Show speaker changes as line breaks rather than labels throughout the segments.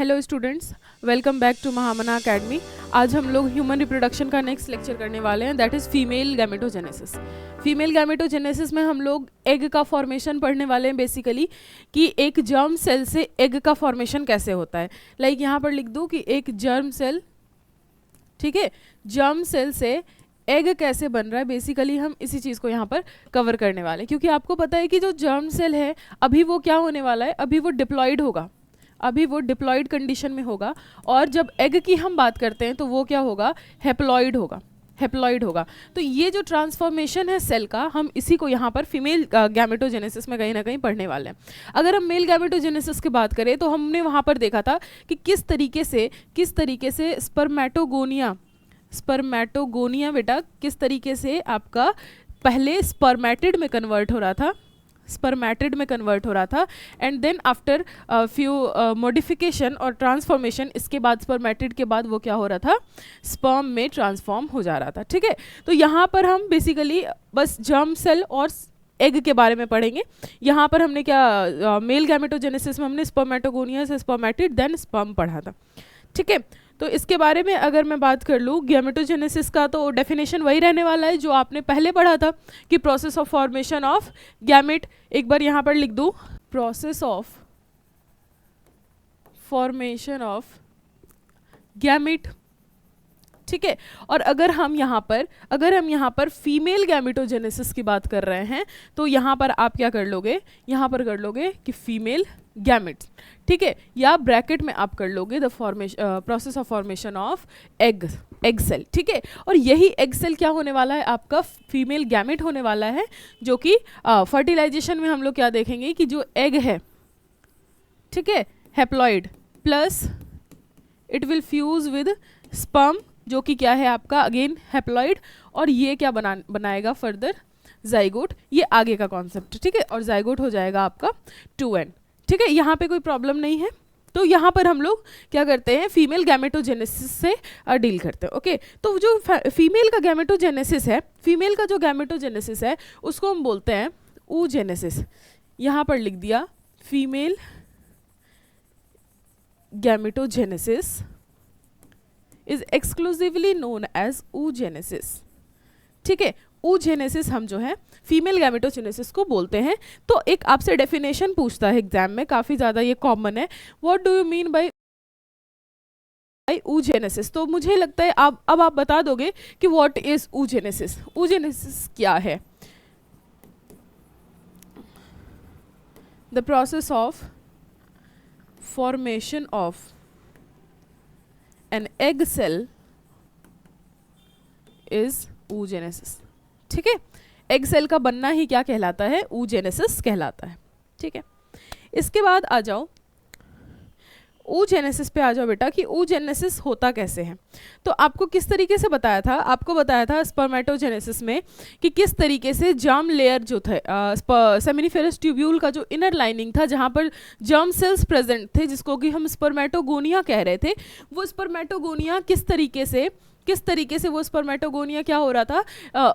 Hello students, welcome back to Mahamana academy. आज हम लोग ह्यूमन रिप्रोडक्शन का नेक्स्ट लेक्चर करने वाले हैं, that is female gametogenesis. Female gametogenesis में हम लोग एग का फॉर्मेशन पढ़ने वाले हैं, बेसिकली कि एक जर्म सेल से एग का फॉर्मेशन कैसे होता है। लाइक यहाँ पर लिख दूँ कि एक जर्म सेल, ठीक है, जर्म सेल से एग कैसे बन रहा है, बेसिकली हम इसी चीज़ को यहाँ पर कवर करने वाले हैं। क्योंकि आपको पता है कि जो जर्म सेल है अभी वो क्या होने वाला है, अभी वो डिप्लॉयड होगा, अभी वो डिप्लॉयड कंडीशन में होगा। और जब एग की हम बात करते हैं तो वो क्या होगा, हैप्लॉयड होगा, हैप्लॉयड होगा। तो ये जो ट्रांसफॉर्मेशन है सेल का, हम इसी को यहाँ पर फीमेल गैमेटोजेनेसिस में कहीं ना कहीं पढ़ने वाले हैं। अगर हम मेल गैमेटोजेनेसिस की बात करें तो हमने वहाँ पर देखा था कि किस तरीके से स्पर्मेटोगोनिया बेटा किस तरीके से आपका पहले स्पर्मेटिड में कन्वर्ट हो रहा था, and then after few modification और ट्रांसफॉर्मेशन, इसके बाद स्पर्मेटिड के बाद वो क्या हो रहा था, स्पर्म में ट्रांसफॉर्म हो जा रहा था। ठीक है, तो यहाँ पर हम बेसिकली बस जर्म सेल और एग के बारे में पढ़ेंगे। यहाँ पर हमने क्या मेल गैमेटोजेनेसिस में हमने स्पर्मेटोगोनिया से स्पर्मेटिड देन स्पर्म पढ़ा था। ठीक है, तो इसके बारे में अगर मैं बात कर लूँ गैमेटोजेनेसिस का, तो डेफिनेशन वही रहने वाला है जो आपने पहले पढ़ा था कि process of formation of gamete. एक बार यहाँ पर लिख दूँ, process of formation of gamete. ठीक है, और अगर हम यहाँ पर फीमेल गैमेटोजेनेसिस की बात कर रहे हैं तो यहाँ पर आप क्या कर लोगे, यहाँ पर कर लोगे कि फीमेल गैमेट्स। ठीक है, या ब्रैकेट में आप कर लोगे the process of formation of egg cell. ठीक है, और यही एग सेल क्या होने वाला है, आपका फीमेल गैमेट होने वाला है, जो कि फर्टिलाइजेशन में हम लोग क्या देखेंगे कि जो एग है, ठीक है, haploid plus it will fuse with sperm, जो कि क्या है आपका अगेन हैप्लॉइड, और ये क्या बनाएगा फर्दर जाइगोट। ये आगे का कॉन्सेप्ट, ठीक है, और जाइगोट हो जाएगा आपका 2n। ठीक है, यहाँ पे कोई प्रॉब्लम नहीं है। तो यहाँ पर हम लोग क्या करते हैं, फीमेल गैमेटोजेनेसिस से डील करते हैं। ओके, तो जो फीमेल का जो गैमेटोजेनेसिस है उसको हम बोलते हैं oogenesis। यहाँ पर लिख दिया female gametogenesis is exclusively known as oogenesis। ठीक है, oogenesis हम जो है फीमेल गैमेटोजेनेसिस को बोलते हैं। तो एक आपसे डेफिनेशन पूछता है एग्जाम में, काफ़ी ज़्यादा ये कॉमन है, what do you mean by oogenesis। तो मुझे लगता है अब आप बता दोगे कि व्हाट इज oogenesis। oogenesis क्या है, the process of formation of an egg cell is oogenesis। ठीक है, एग सेल का बनना ही क्या कहलाता है, oogenesis कहलाता है। ठीक है, इसके बाद आ जाओ oogenesis पे आ जाओ बेटा कि oogenesis होता कैसे है। तो आपको किस तरीके से बताया था, आपको बताया था स्पर्मेटोजेनेसिस में कि किस तरीके से जर्म लेयर जो थे, सेमिनिफेरस ट्यूब्यूल का जो इनर लाइनिंग था जहाँ पर जर्म सेल्स प्रेजेंट थे, जिसको कि हम स्पर्मेटोगोनिया कह रहे थे, वो स्पर्मेटोगोनिया किस तरीके से वो स्पर्मेटोगोनिया क्या हो रहा था,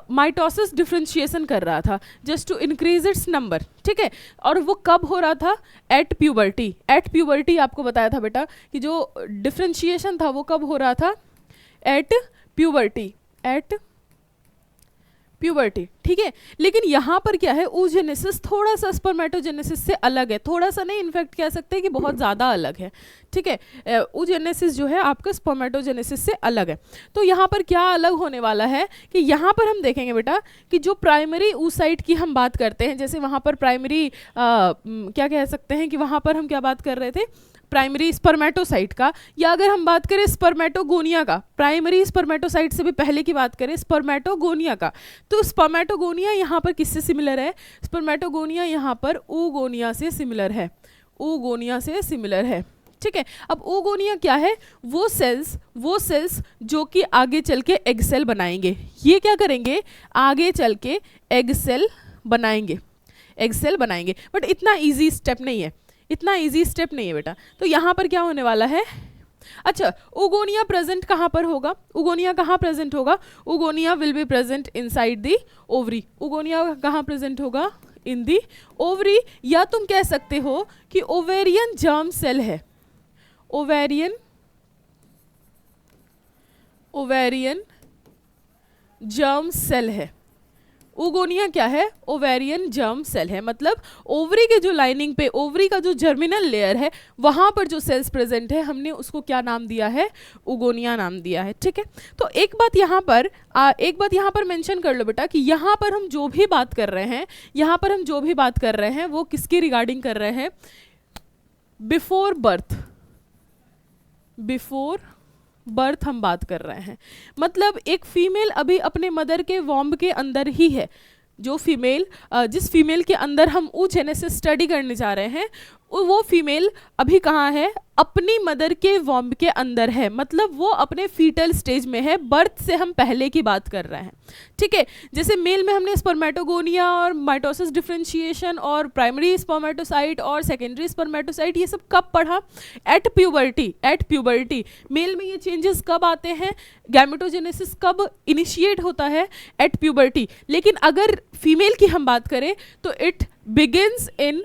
माइटोसिस डिफरेंशिएशन कर रहा था just to increase its number. ठीक है, और वो कब हो रहा था, एट प्यूबर्टी आपको बताया था बेटा कि जो डिफरेंशिएशन था वो कब हो रहा था, एट प्यूबर्टी। ठीक है, लेकिन यहाँ पर क्या है, oogenesis थोड़ा सा स्पर्मेटोजेनेसिस से अलग है, थोड़ा सा नहीं, इनफैक्ट कह सकते हैं कि बहुत ज़्यादा अलग है। ठीक है, oogenesis जो है आपका स्पर्मेटोजेनेसिस से अलग है। तो यहाँ पर क्या अलग होने वाला है कि यहाँ पर हम देखेंगे बेटा कि जो प्राइमरी oocyte की हम बात करते हैं, जैसे वहाँ पर प्राइमरी क्या कह सकते हैं कि वहाँ पर हम क्या बात कर रहे थे, प्राइमरी स्पर्मेटोसाइट का, या अगर हम बात करें स्पर्मेटोगोनिया का, प्राइमरी स्पर्मेटोसाइट से भी पहले की बात करें स्पर्मेटोगोनिया का, तो स्पर्मेटोगोनिया यहाँ पर किससे सिमिलर है, स्पर्मेटोगोनिया यहाँ पर oogonia से सिमिलर है। ठीक है, अब oogonia क्या है, वो सेल्स जो कि आगे चल के एग सेल बनाएंगे। ये क्या करेंगे, आगे चल के एग सेल बनाएंगे, बट इतना ईजी स्टेप नहीं है बेटा। तो यहाँ पर क्या होने वाला है, अच्छा, oogonia प्रेजेंट कहाँ पर होगा, oogonia will be present inside the ovary. oogonia कहाँ प्रेजेंट होगा, इन दी ओवरी, या तुम कह सकते हो कि ओवेरियन जर्म सेल है, ओवेरियन जर्म सेल है। उगोनिया क्या है? ओवेरियन जर्म सेल है। मतलब ओवरी के जो लाइनिंग पे, ओवरी का जो जर्मिनल लेयर है, वहां पर जो सेल्स प्रेजेंट है, हमने उसको क्या नाम दिया है? उगोनिया नाम दिया है। ठीक है, तो एक बात यहाँ पर मेंशन कर लो बेटा कि यहाँ पर हम जो भी बात कर रहे हैं वो किसकी रिगार्डिंग कर रहे हैं? बिफोर बर्थ हम बात कर रहे हैं। मतलब एक फीमेल अभी अपने मदर के वॉम्ब के अंदर ही है। जिस फीमेल के अंदर हम oogenesis स्टडी करने जा रहे हैं, वो फीमेल अभी कहाँ है? अपनी मदर के वॉम्ब के अंदर है। मतलब वो अपने फीटल स्टेज में है, बर्थ से हम पहले की बात कर रहे हैं। ठीक है, जैसे मेल में हमने स्पर्मेटोगोनिया और माइटोसिस डिफरेंशिएशन और प्राइमरी स्पर्मेटोसाइट और सेकेंडरी स्पर्मेटोसाइट, ये सब कब पढ़ा? At puberty. मेल में ये चेंजेस कब आते हैं? गैमेटोजेनेसिस कब इनिशिएट होता है? At puberty. लेकिन अगर फीमेल की हम बात करें तो it begins in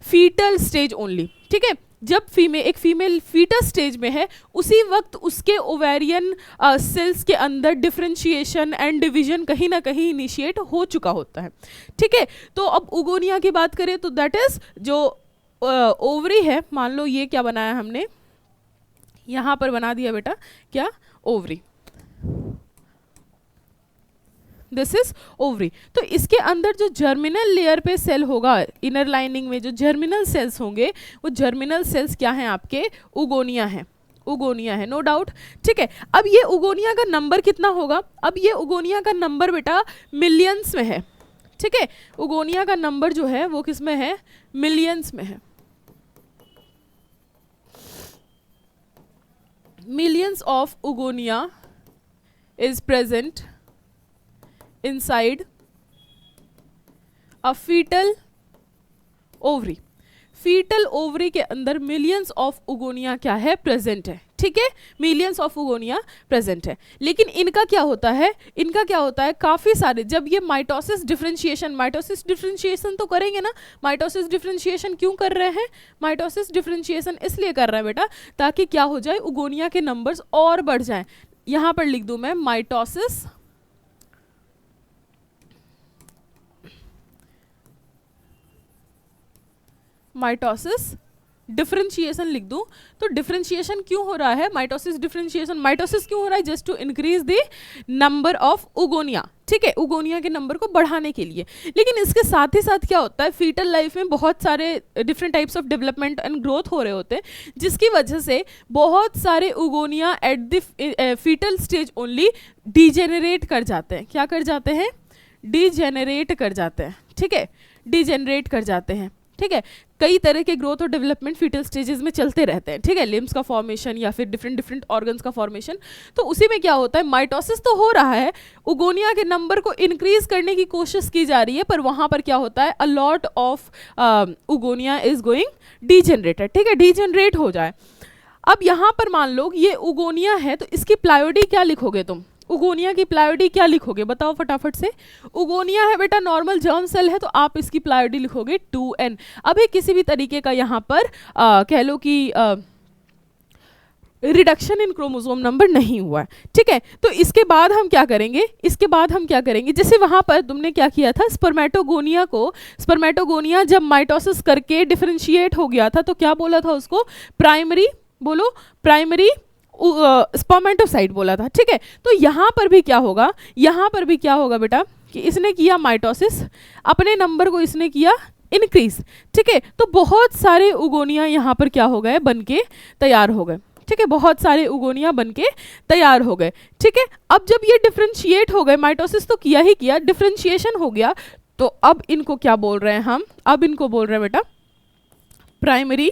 fetal stage only. ठीक है, जब एक फीमेल फीटस स्टेज में है, उसी वक्त उसके ओवेरियन सेल्स के अंदर डिफरेंशिएशन एंड डिवीजन कहीं ना कहीं इनिशिएट हो चुका होता है। ठीक है, तो अब उगोनिया की बात करें तो दैट इज जो ओवरी है। मान लो ये क्या बनाया हमने, यहाँ पर बना दिया बेटा क्या? ओवरी। This is ovary. तो इसके अंदर जो जर्मिनल लेयर पे सेल होगा, इनर लाइनिंग में जो जर्मिनल सेल्स होंगे, वो जर्मिनल सेल्स क्या हैं? आपके उगोनिया है, नो डाउट। ठीक है, अब ये उगोनिया का नंबर कितना होगा? अब ये उगोनिया का नंबर बेटा मिलियंस में है। ठीक है, उगोनिया का नंबर जो है वो किस में है? मिलियंस में है। Millions of oogonia is present inside a fetal ovary। Fetal ovary के अंदर मिलियंस ऑफ उगोनिया क्या है? प्रेजेंट है। ठीक है, मिलियंस ऑफ उगोनिया प्रेजेंट है। लेकिन इनका क्या होता है? काफी सारे, जब ये माइटोसिस डिफरेंशिएशन तो करेंगे ना। माइटोसिस डिफरेंशिएशन क्यों कर रहे हैं? माइटोसिस डिफरेंशिएशन इसलिए कर रहे हैं बेटा ताकि क्या हो जाए? उगोनिया के नंबर्स और बढ़ जाएं। यहां पर लिख दूं मैं माइटोसिस डिफरेंशिएशन लिख दूं तो डिफरेंशिएशन क्यों हो रहा है? माइटोसिस क्यों हो रहा है? Just to increase the number of oogonia. ठीक है, उगोनिया के नंबर को बढ़ाने के लिए। लेकिन इसके साथ ही साथ क्या होता है? फीटल लाइफ में बहुत सारे different types of development and growth हो रहे होते हैं, जिसकी वजह से बहुत सारे oogonia at the fetal stage only degenerate कर जाते हैं। क्या कर जाते हैं? डीजेनरेट कर जाते हैं। ठीक है, डीजेनरेट कर जाते हैं। ठीक है, कई तरह के ग्रोथ और डेवलपमेंट फीटल स्टेजेस में चलते रहते हैं। ठीक है, लिम्स का फॉर्मेशन या फिर डिफरेंट ऑर्गन्स का फॉर्मेशन। तो उसी में क्या होता है? माइटोसिस तो हो रहा है, उगोनिया के नंबर को इंक्रीज करने की कोशिश की जा रही है, पर वहां पर क्या होता है? A lot of oogonia is going degenerated. ठीक है, डीजेनरेट हो जाए। अब यहाँ पर मान लो ये उगोनिया है, तो इसकी प्लायोडी क्या लिखोगे तुम? उगोनिया की प्लायोडी क्या लिखोगे? बताओ फटाफट से। उगोनिया है बेटा नॉर्मल जर्म सेल है, तो आप इसकी प्लायोडी लिखोगे 2n। अभी किसी भी तरीके का यहाँ पर कह लो कि रिडक्शन इन क्रोमोसोम नंबर नहीं हुआ है। ठीक है, तो इसके बाद हम क्या करेंगे? जैसे वहां पर तुमने क्या किया था? स्पर्मेटोगोनिया जब माइटोसिस करके डिफरेंशिएट हो गया था, तो क्या बोला था उसको? प्राइमरी स्पर्मेटोसाइट बोला था। ठीक है, तो यहाँ पर भी क्या होगा बेटा कि इसने किया माइटोसिस, अपने नंबर को इसने किया इंक्रीज। ठीक है, तो बहुत सारे उगोनिया यहाँ पर क्या हो गए? बनके तैयार हो गए। ठीक है, बहुत सारे उगोनिया बनके तैयार हो गए। ठीक है, अब जब ये डिफरेंशिएट हो गए, माइटोसिस तो किया ही किया, डिफरेंशिएशन हो गया, तो अब इनको क्या बोल रहे हैं हम? अब इनको बोल रहे हैं बेटा प्राइमरी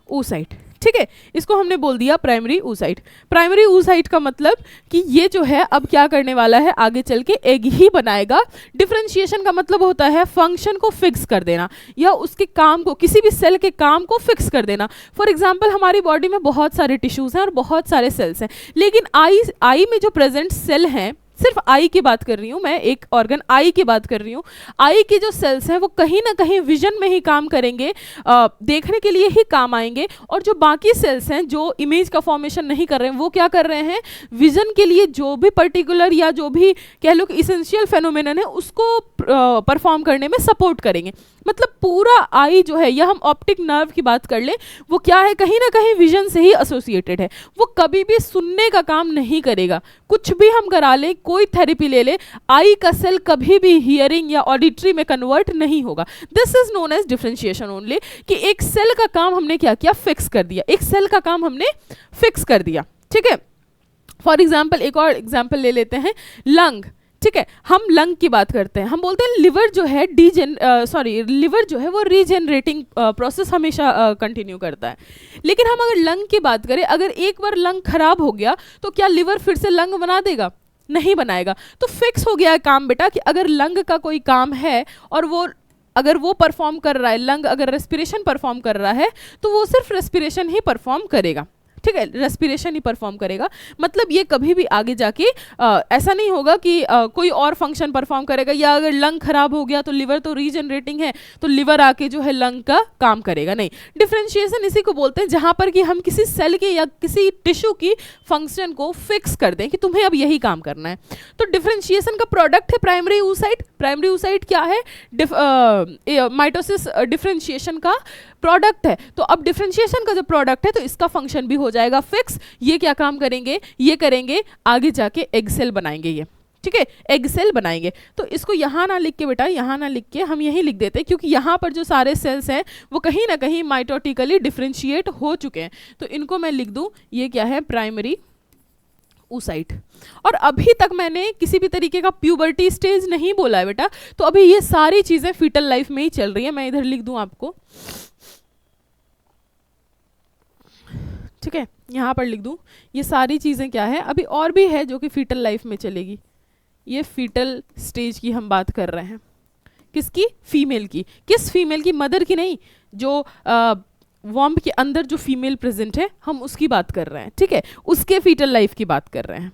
oocyte। ठीक है, इसको हमने बोल दिया प्राइमरी oocyte का मतलब कि ये जो है अब क्या करने वाला है? आगे चल के एग ही बनाएगा। डिफरेंशिएशन का मतलब होता है फंक्शन को फिक्स कर देना, या उसके काम को, किसी भी सेल के काम को फिक्स कर देना। फॉर एग्जाम्पल हमारी बॉडी में बहुत सारे टिश्यूज हैं और बहुत सारे सेल्स हैं, लेकिन आई में जो प्रेजेंट सेल हैं, सिर्फ आई की बात कर रही हूँ मैं, एक ऑर्गन आई की बात कर रही हूँ। आई की जो सेल्स हैं वो कहीं ना कहीं विजन में ही काम करेंगे, देखने के लिए ही काम आएंगे, और जो बाकी सेल्स हैं जो इमेज का फॉर्मेशन नहीं कर रहे हैं वो क्या कर रहे हैं, विजन के लिए जो भी पर्टिकुलर या जो भी कह लो कि इसेंशियल फेनोमेनन है उसको परफॉर्म करने में सपोर्ट करेंगे। मतलब पूरा आई जो है, या हम ऑप्टिक नर्व की बात कर ले, वो क्या है, कहीं ना कहीं विजन से ही एसोसिएटेड है। वो कभी भी सुनने का काम नहीं करेगा, कुछ भी हम करा ले, कोई थेरेपी ले ले, आई का सेल कभी भी हियरिंग या ऑडिटरी में कन्वर्ट नहीं होगा। This is known as differentiation only, कि एक सेल का काम हमने क्या किया, फिक्स कर दिया, एक सेल का काम हमने फिक्स कर दिया। ठीक है, फॉर एग्जाम्पल एक और एग्जाम्पल ले लेते हैं, लंग। ठीक है, हम लंग की बात करते हैं, हम बोलते हैं लिवर जो है लिवर जो है वो रीजेनरेटिंग प्रोसेस हमेशा कंटिन्यू करता है। लेकिन हम अगर लंग की बात करें, अगर एक बार लंग खराब हो गया तो क्या लिवर फिर से लंग बना देगा? नहीं बनाएगा। तो फिक्स हो गया है काम बेटा, कि अगर लंग का कोई काम है और वो अगर वो परफॉर्म कर रहा है, लंग अगर रेस्पिरेशन परफॉर्म कर रहा है तो वो सिर्फ रेस्पिरेशन ही परफॉर्म करेगा। ठीक है, रेस्पिरेशन ही परफॉर्म करेगा। मतलब ये कभी भी आगे जाके ऐसा नहीं होगा कि कोई और फंक्शन परफॉर्म करेगा, या अगर लंग खराब हो गया तो लिवर तो रीजनरेटिंग है तो लिवर आके जो है लंग का काम करेगा, नहीं। डिफरेंशिएशन इसी को बोलते हैं जहां पर कि हम किसी सेल के या किसी टिश्यू की फंक्शन को फिक्स कर दें कि तुम्हें अब यही काम करना है। तो डिफरेंशिएशन का प्रोडक्ट है प्राइमरी oocyte। प्राइमरी oocyte क्या है? माइटोसिस डिफरेंशिएशन का प्रोडक्ट है। तो अब डिफरेंशिएशन का जो प्रोडक्ट है तो इसका फंक्शन भी हो जाएगा फिक्स। ये क्या काम करेंगे? ये करेंगे आगे जाके एग सेल बनाएंगे ये। ठीक है, एग सेल बनाएंगे। तो इसको यहाँ ना लिख के बेटा, यहाँ ना लिख के हम यहीं लिख देते हैं, क्योंकि यहाँ पर जो सारे सेल्स हैं वो कहीं ना कहीं माइटोटिकली डिफरेंशिएट हो चुके हैं। तो इनको मैं लिख दूँ, ये क्या है, प्राइमरी oocyte। और अभी तक मैंने किसी भी तरीके का प्यूबर्टी स्टेज नहीं बोला है बेटा, तो अभी ये सारी चीज़ें फीटल लाइफ में ही चल रही है। मैं इधर लिख दूँ आपको, ठीक है, यहाँ पर लिख दूँ, ये सारी चीज़ें क्या है, अभी और भी है जो कि फीटल लाइफ में चलेगी। ये फीटल स्टेज की हम बात कर रहे हैं, किसकी? फीमेल की। किस फीमेल की? मदर की नहीं, जो वॉम्ब के अंदर जो फीमेल प्रेजेंट है हम उसकी बात कर रहे हैं। ठीक है, उसके फीटल लाइफ की बात कर रहे हैं।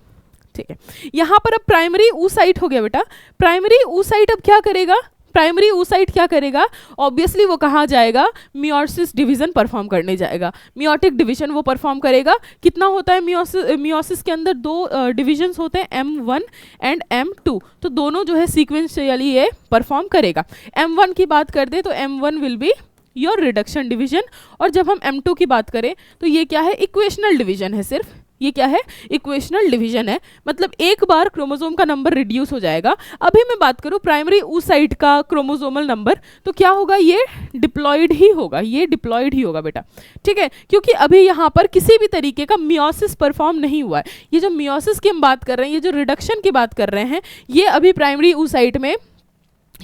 ठीक है, यहाँ पर अब प्राइमरी oocyte हो गया बेटा। प्राइमरी oocyte अब क्या करेगा? प्राइमरी oocyte क्या करेगा? ऑब्वियसली वो कहाँ जाएगा? मियोसिस डिवीजन परफॉर्म करने जाएगा। मियोटिक डिवीजन वो परफॉर्म करेगा। कितना होता है मियोसिस के अंदर? 2 डिविजन्स होते हैं, M1 एंड M2। तो दोनों जो है सीक्वेंशियली ये परफॉर्म करेगा। M1 की बात कर दे तो M1 will be your reduction division, और जब हम M2 की बात करें तो ये क्या है? इक्वेशनल डिवीजन है। सिर्फ ये क्या है? इक्वेशनल डिवीजन है। मतलब एक बार क्रोमोसोम का नंबर रिड्यूस हो जाएगा। अभी मैं बात करूं प्राइमरी oocyte का क्रोमोसोमल नंबर, तो क्या होगा? ये डिप्लॉयड ही होगा, ये डिप्लॉयड ही होगा बेटा। ठीक है, क्योंकि अभी यहाँ पर किसी भी तरीके का मियोसिस परफॉर्म नहीं हुआ है। ये जो मियोसिस की हम बात कर रहे हैं, ये जो रिडक्शन की बात कर रहे हैं, ये अभी प्राइमरी oocyte में,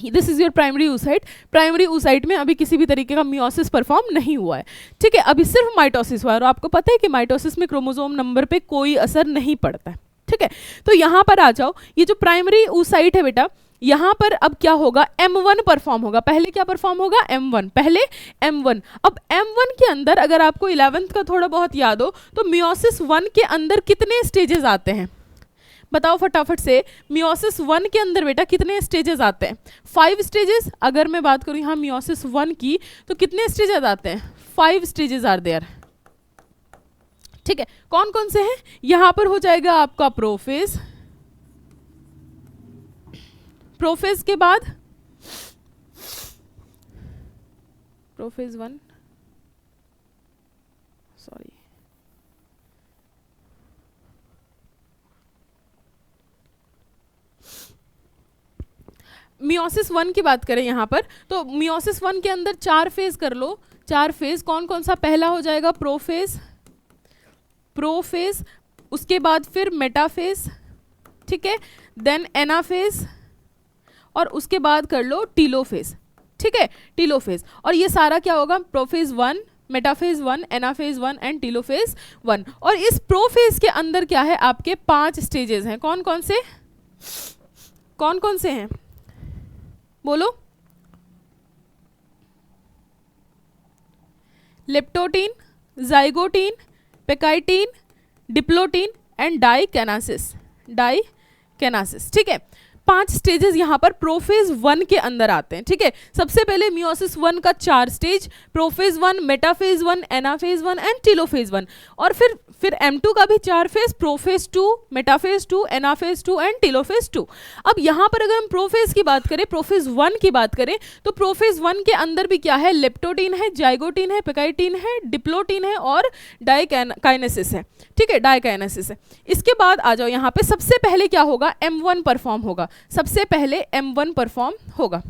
this is your primary oocyte। Primary oocyte में अभी किसी भी तरीके का मियोसिस परफॉर्म नहीं हुआ है। ठीक है, अभी सिर्फ माइटोसिस हुआ है, और आपको पता है कि माइटोसिस में क्रोमोसोम नंबर पे कोई असर नहीं पड़ता है। ठीक है, तो यहाँ पर आ जाओ, ये जो प्राइमरी oocyte है बेटा, यहाँ पर अब क्या होगा? M1 परफॉर्म होगा। पहले क्या परफॉर्म होगा? M1। पहले M1। अब M1 के अंदर अगर आपको 11th का थोड़ा बहुत याद हो तो मियोसिस 1 के अंदर कितने स्टेजेस आते हैं? बताओ फटाफट से। मियोसिस 1 के अंदर बेटा कितने स्टेजेस आते हैं? 5 स्टेजेस। अगर मैं बात करूं यहाँ मियोसिस 1 की, तो कितने स्टेजेस आते हैं? 5 स्टेजेस आर देयर। ठीक है, कौन कौन से हैं? यहाँ पर हो जाएगा आपका प्रोफेज। प्रोफेज के बाद प्रोफेज 1, सॉरी, मियोसिस 1 की बात करें यहाँ पर, तो मियोसिस 1 के अंदर 4 फेज कर लो। 4 फेज कौन कौन सा? पहला हो जाएगा प्रोफेज, प्रोफेज, उसके बाद फिर मेटाफेज, ठीक है, देन एनाफेज, और उसके बाद कर लो टीलोफेज। ठीक है, टीलोफेज। और ये सारा क्या होगा? Prophase 1, metaphase 1, anaphase 1 and telophase 1। और इस प्रोफेज के अंदर क्या है? आपके 5 स्टेजेस हैं। कौन कौन से? कौन कौन से हैं? बोलो। Leptotene, zygotene, pachytene, diplotene and diakinesis. Kinesis. ठीक है, 5 स्टेजेस यहाँ पर प्रोफेज 1 के अंदर आते हैं। ठीक है, सबसे पहले मियोसिस 1 का 4 stage, prophase 1, metaphase 1, anaphase 1 and telophase 1, और फिर M2 का भी 4 phase, prophase 2, metaphase 2, anaphase 2 and telophase 2। अब यहाँ पर अगर हम प्रोफेज की बात करें, प्रोफेज 1 की बात करें, तो प्रोफेज 1 के अंदर भी क्या है, लेप्टोटीन है, जाइगोटीन है, पेकाइटीन है, डिप्लोटीन है और डाइकाइनेसिस है। ठीक है, डाइकाइनेसिस है। इसके बाद आ जाओ यहाँ पे, सबसे पहले क्या होगा, M1 परफॉर्म होगा। सबसे पहले M1 परफॉर्म होगा।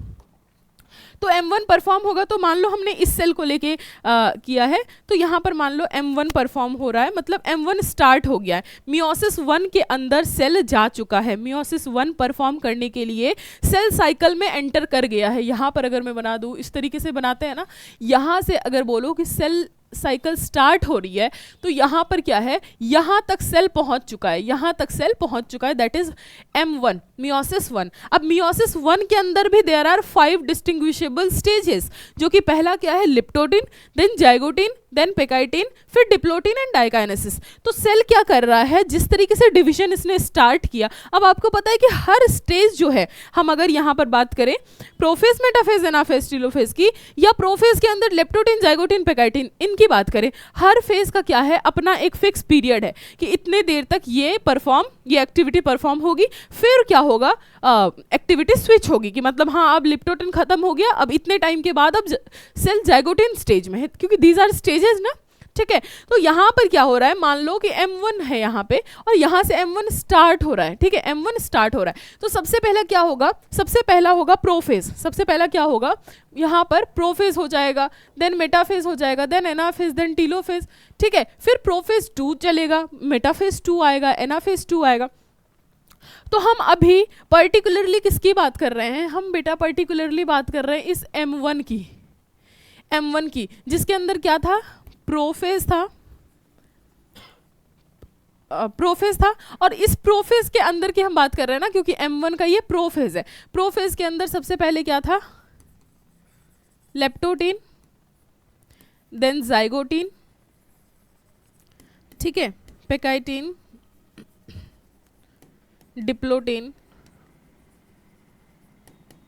तो M1 परफॉर्म होगा, तो मान लो हमने इस सेल को लेके किया है, तो यहाँ पर मान लो M1 परफॉर्म हो रहा है, मतलब M1 स्टार्ट हो गया है, मियोसिस 1 के अंदर सेल जा चुका है, मियोसिस 1 परफॉर्म करने के लिए सेल साइकिल में एंटर कर गया है। यहाँ पर अगर मैं बना दूँ, इस तरीके से बनाते हैं ना, यहाँ से अगर बोलो कि सेल साइकिल स्टार्ट हो रही है, तो यहाँ पर क्या है, यहाँ तक सेल पहुँच चुका है, यहाँ तक सेल पहुँच चुका है, दैट इज M1, मियोसिस 1। अब मियोसिस 1 के अंदर भी देयर आर 5 डिस्टिंग्विशेबल स्टेजेस, जो कि पहला क्या है, लिप्टोटीन, देन जाइगोटीन, देन पेकाइटीन, फिर डिप्लोटीन एंड डाइकाइनेसिस। तो सेल क्या कर रहा है, जिस तरीके से डिवीजन इसने स्टार्ट किया, अब आपको पता है कि हर स्टेज जो है, हम अगर यहाँ पर बात करें प्रोफेज, मेटाफेज, एनाफेज, टेलोफेज की, या प्रोफेज के अंदर लेप्टोटीन, जाइगोटीन, पेकाइटीन, इनकी बात करें, हर फेज का क्या है, अपना एक फिक्स पीरियड है कि इतने देर तक ये एक्टिविटी परफॉर्म होगी, फिर क्या होगा, एक्टिविटी स्विच होगी, कि मतलब हाँ अब लिप्टोटीन खत्म हो गया, अब इतने टाइम के बाद अब सेल जाइगोटीन स्टेज में है, क्योंकि दीज आर स्टेजेस ना। ठीक है, तो यहाँ पर क्या हो रहा है, मान लो कि M1 है यहाँ पे, और यहाँ से M1 स्टार्ट हो रहा है। ठीक है, M1 स्टार्ट हो रहा है, तो सबसे पहला क्या होगा, सबसे पहला होगा प्रोफेज। सबसे पहला क्या होगा, यहाँ पर प्रोफेज हो जाएगा, देन मेटाफेज हो जाएगा, देन एनाफेज, देन टेलोफेज। ठीक है, फिर प्रोफेज 2 चलेगा, मेटाफेज 2 आएगा, एनाफेज 2 आएगा। तो हम अभी पर्टिकुलरली किसकी बात कर रहे हैं, हम बेटा पर्टिकुलरली बात कर रहे हैं इस M1 की, जिसके अंदर क्या था, प्रोफेज था, और इस प्रोफेज के अंदर की हम बात कर रहे हैं ना, क्योंकि M1 का ये प्रोफेज है। प्रोफेज के अंदर सबसे पहले क्या था, लेप्टोटीन, देन जाइगोटीन, ठीक है, पेकाइटीन, डिप्लोटीन,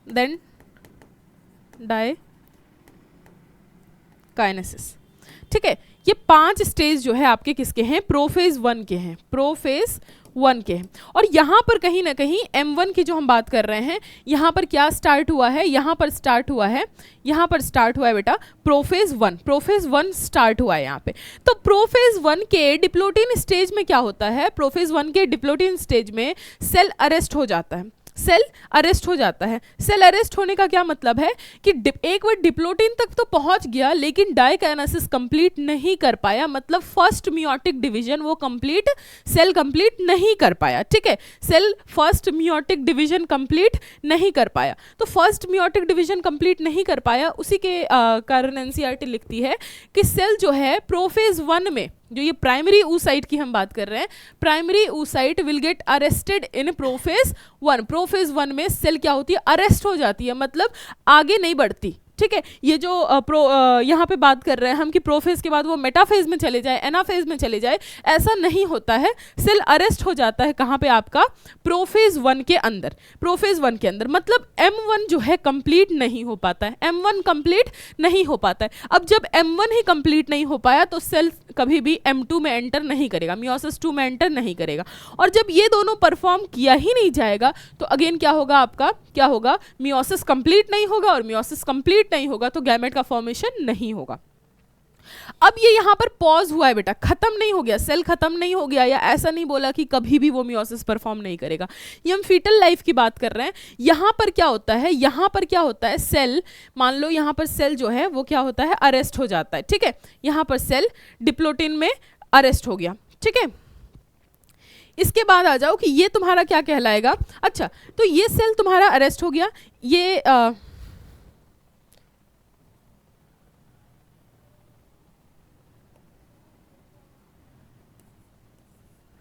देन डाइकाइनेसिस। ठीक है, ये 5 स्टेज जो है आपके किसके हैं, प्रोफेज 1 के हैं, प्रोफेज 1 के हैं। और यहाँ पर कहीं ना कहीं M1 की जो हम बात कर रहे हैं, यहाँ पर क्या स्टार्ट हुआ है, यहाँ पर स्टार्ट हुआ है बेटा प्रोफेज 1 स्टार्ट हुआ है यहाँ पे। तो प्रोफेज 1 के डिप्लोटीन स्टेज में क्या होता है, प्रोफेज 1 के डिप्लोटीन स्टेज में सेल अरेस्ट हो जाता है। सेल अरेस्ट होने का क्या मतलब है कि एक बार डिप्लोटीन तक तो पहुंच गया, लेकिन डाइकाइनेसिस कंप्लीट नहीं कर पाया, मतलब फर्स्ट मियोटिक डिवीजन वो सेल कंप्लीट नहीं कर पाया। ठीक है, cell first meiotic division complete नहीं कर पाया, तो फर्स्ट मियोटिक डिवीजन कंप्लीट नहीं कर पाया, उसी के कारण एनसीईआरटी लिखती है कि सेल जो है प्रोफेज 1 में, जो ये प्राइमरी oocyte की हम बात कर रहे हैं, primary oocyte will get arrested in prophase 1। Prophase 1 में सेल क्या होती है, अरेस्ट हो जाती है, मतलब आगे नहीं बढ़ती। ठीक है, ये जो यहाँ पे बात कर रहे हैं हम कि प्रोफेज के बाद वो मेटाफेज में चले जाए, एनाफेज में चले जाए, ऐसा नहीं होता है। सेल अरेस्ट हो जाता है कहाँ पे, आपका प्रोफेज 1 के अंदर, मतलब M1 जो है कंप्लीट नहीं हो पाता है, M1 कंप्लीट नहीं हो पाता है। अब जब M1 ही कंप्लीट नहीं हो पाया, तो सेल कभी भी M2 में एंटर नहीं करेगा, मियोसिस 2 में एंटर नहीं करेगा। और जब ये दोनों परफॉर्म किया ही नहीं जाएगा, तो अगेन क्या होगा, आपका क्या होगा, मियोसिस कंप्लीट नहीं होगा, और मियोसिस कंप्लीट नहीं होगा तो गैमेट का फॉर्मेशन नहीं होगा। अब ये यहाँ पर पॉज हुआ है बेटा, खत्म नहीं हो गया, सेल खत्म नहीं हो गया, या ऐसा नहीं बोला कि कभी भी वो मियोसिस परफॉर्म नहीं करेगा। ये हम फीटल लाइफ की बात कर रहे हैं। यहाँ पर क्या होता है, सेल, मान लो यहाँ पर सेल जो है वो क्या होता है, अरेस्ट हो जाता है। ठीक है, यहाँ पर सेल डिप्लोटीन में अरेस्ट हो गया। ठीक है, इसके बाद आ जाओ कि ये तुम्हारा क्या कहलाएगा। अच्छा, तो ये सेल तुम्हारा अरेस्ट हो गया, ये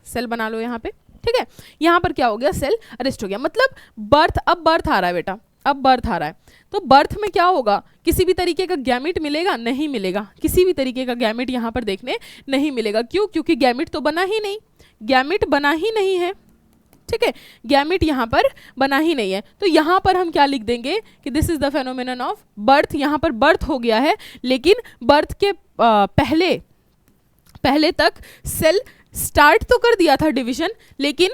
सेल बना लो यहाँ पे। ठीक है, यहाँ पर क्या हो गया, सेल अरेस्ट हो गया, मतलब अब बर्थ आ रहा है बेटा, अब बर्थ आ रहा है। तो बर्थ में क्या होगा, किसी भी तरीके का गैमेट मिलेगा, नहीं मिलेगा, किसी भी तरीके का गैमेट यहाँ पर देखने नहीं मिलेगा। क्यों, क्योंकि गैमेट तो बना ही नहीं, गैमेट बना ही नहीं है। ठीक है, गैमेट यहाँ पर बना ही नहीं है। तो यहाँ पर हम क्या लिख देंगे कि this is the phenomenon of birth. यहाँ पर बर्थ हो गया है, लेकिन बर्थ के पहले तक सेल स्टार्ट तो कर दिया था डिवीजन, लेकिन